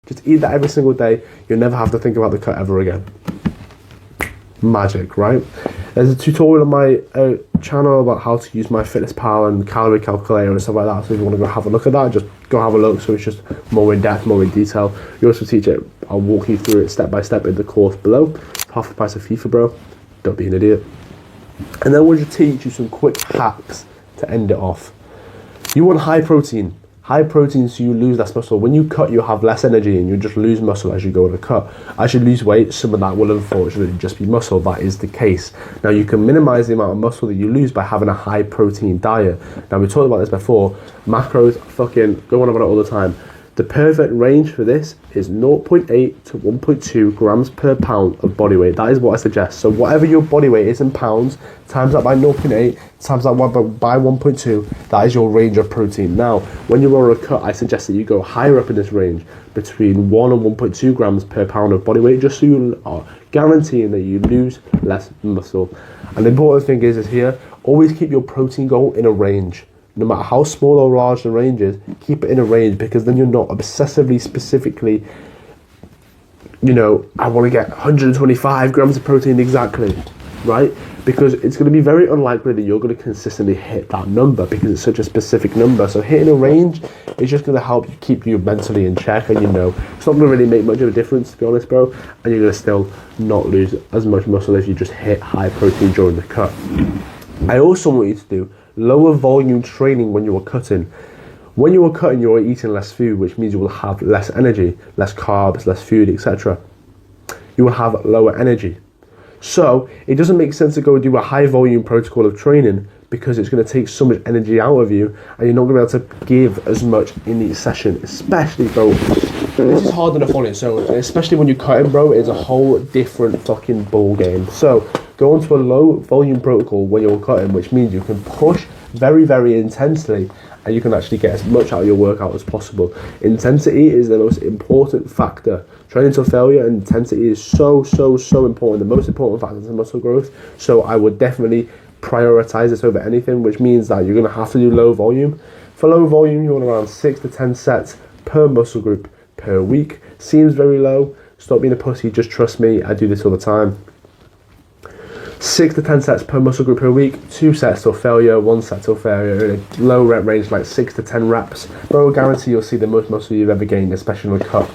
Just eat that every single day. You'll never have to think about the cut ever again. Magic, right? There's a tutorial on my channel about how to use MyFitnessPal and calorie calculator and stuff like that. So if you want to go have a look at that, just go have a look. So it's just more in depth, more in detail. You also teach it. I'll walk you through it step by step in the course below. It's half the price of FIFA, bro. Don't be an idiot. And then we'll just teach you some quick hacks to end it off. You want high protein. High protein, so you lose less muscle. When you cut, you have less energy and you just lose muscle as you go to cut. As you lose weight, some of that will unfortunately just be muscle. That is the case. Now, you can minimize the amount of muscle that you lose by having a high protein diet. Now, we talked about this before. Macros, fucking go on about it all the time. The perfect range for this is 0.8 to 1.2 grams per pound of body weight. That is what I suggest. So whatever your body weight is in pounds, times that by 0.8, times that by 1.2, that is your range of protein. Now, when you're on a cut, I suggest that you go higher up in this range, between 1 and 1.2 grams per pound of body weight, just so you are guaranteeing that you lose less muscle. And the important thing is here, always keep your protein goal in a range. No matter how small or large the range is, keep it in a range, because then you're not obsessively, specifically, I want to get 125 grams of protein exactly, right? Because it's going to be very unlikely that you're going to consistently hit that number because it's such a specific number. So hitting a range is just going to help you keep you mentally in check, and it's not going to really make much of a difference, to be honest, bro. And you're going to still not lose as much muscle as you just hit high protein during the cut. I also want you to do lower volume training when you are cutting. When you are cutting, you are eating less food, which means you will have less energy, less carbs, less food, etc. You will have lower energy. So it doesn't make sense to go and do a high volume protocol of training, because it's going to take so much energy out of you and you're not going to be able to give as much in each session, especially, bro. This is hard enough on its own, especially when you're cutting, bro. It's a whole different fucking ball game. So go into a low volume protocol when you're cutting, which means you can push very, very intensely and you can actually get as much out of your workout as possible. Intensity is the most important factor. Training to failure and intensity is so important. The most important factor is muscle growth. So I would definitely prioritize this over anything, which means that you're going to have to do low volume. For low volume, you want around 6 to 10 sets per muscle group per week. Seems very low. Stop being a pussy. Just trust me. I do this all the time. 6 to 10 sets per muscle group per week, 2 sets till failure, 1 set till failure, in a low rep range like 6 to 10 reps. Bro, I guarantee you'll see the most muscle you've ever gained, especially on a cut.